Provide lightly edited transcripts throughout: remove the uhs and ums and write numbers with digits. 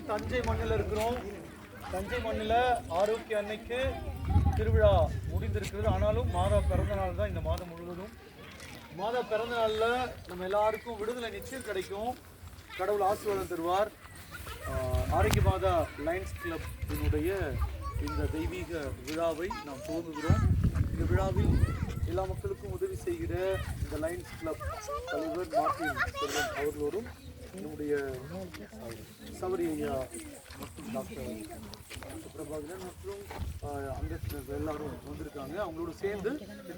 தஞ்சை மண்ணில் இருக்கிறோம். தஞ்சை மண்ணில் ஆரோக்கிய அன்னைக்கு திருவிழா முடிந்திருக்கிறது. ஆனாலும் மாதா பிறந்த நாள் தான் இந்த மாதம் முழுவதும். மாதா பிறந்த நாளில் நம்ம எல்லாருக்கும் விடுதலை நிச்சயம் கிடைக்கும். கடவுள் ஆசீர்வாதம் தருவார். ஆரோக்கிய மாதா லயன்ஸ் கிளப் என்னுடைய இந்த தெய்வீக விழாவை நாம் துவங்குகிறோம். இந்த விழாவில் எல்லா மக்களுக்கும் உதவி செய்கிற இந்த லயன்ஸ் கிளப் தலைவர் மார்ட்டின் செல்வன் அவர்களோடும் என்னுடைய சவரி ஐயா மற்றும் டாக்டர் பிரபாகரன் மற்றும் அங்கத்தினர் எல்லாரும் வந்திருக்காங்க. அவங்களோட சேர்ந்து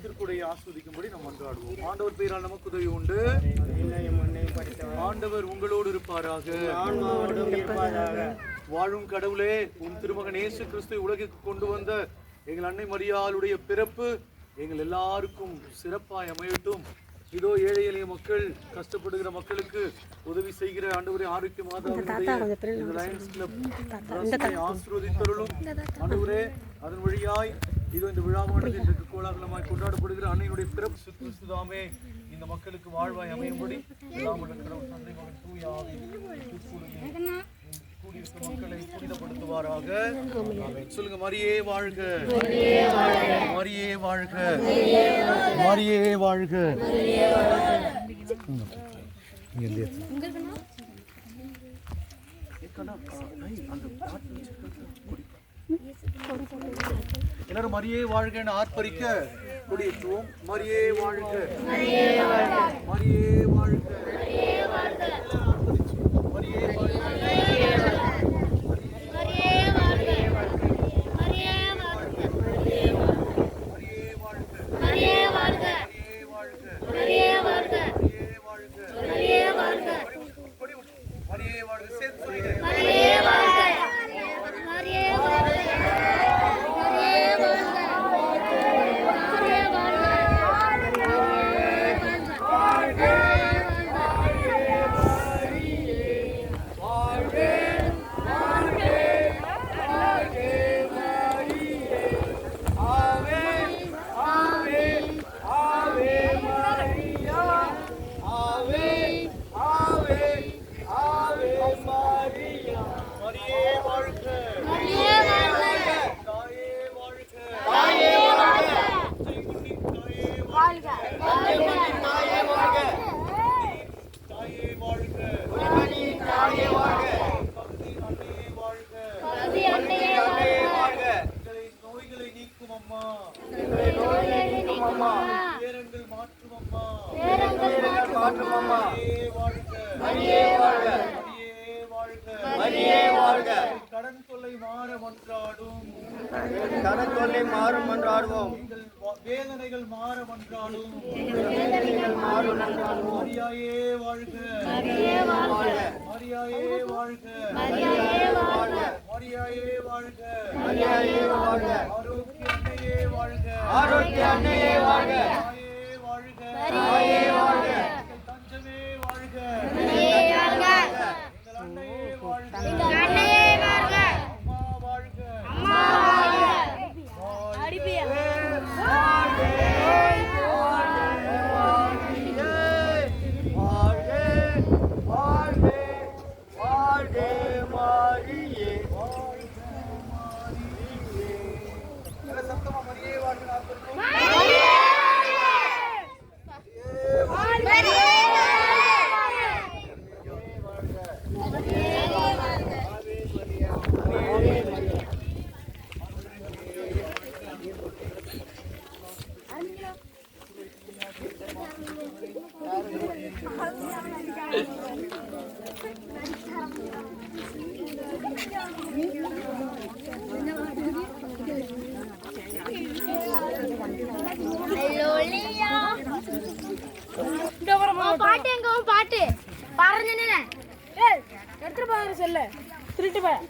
திருக்குடையை ஆஸ்வதிக்கும்படி நம்ம மன்றாடுவோம். ஆண்டவர் பெயரால் நமக்கு உதவி உண்டு. ஆண்டவர் உங்களோடு இருப்பாராக. வாழும் கடவுளே, உன் திருமகன் இயேசு கிறிஸ்துவை உலகிற்கு கொண்டு வந்த எங்கள் அன்னை மரியாளுடைய பிறப்பு எங்கள் எல்லாருக்கும் சிறப்பாய் அமையட்டும். இதோ ஏழை எளிய மக்கள், கஷ்டப்படுகிற மக்களுக்கு உதவி செய்கிற ஆண்டவரே ஆரோக்கிய மாதாவுடைய லயன்ஸ் கிளப் ஆசீர்வதித்தருளும். ஆண்டவரே, அதன் வழியாய் இதோ இந்த விழாவானது இன்றைக்கு கோலாகலமாய் கொண்டாடப்படுகிற அன்னையினுடைய பிறப்பு கிறிஸ்துதாமே இந்த மக்களுக்கு வாழ்வாய் அமையும்படி மக்களை புனிதப்படுத்துவாராக. சொல்லுங்க, மரியே வாழ்க, மரியே வாழ்க, மரியே வாழ்க. எல்லாரும் மரியே வாழ்க ஆர்ப்பரிக்க கொடியேற்றுவோம். மரியே வாழ்க, மரியே வாழ்க, மரியே வாழ்க, மரியே வாழ்க, மரியே வாழ்க. கடன் தொல்லை மாற மன்றாடுவோம். வேதனைகள் மாற மன்றாடும். மரியாயே வாழ்க, மரியாயே வாழ்க, மரியாயே வாழ்க, மரியாயே வாழ்க. ஆரோக்கிய அன்னையே வாழ்க, ஆரோக்கிய அன்னையே வாழ்க, தாயே வாழ்க, தஞ்சமே வாழ்க, எங்கள் அன்னையே வாழ்க, அம்மா வாழ்க, அம்மா வாழ்க. பாட்டு பாருங்க எடுத்துட்டு போற செல்ல திருட்டு போய்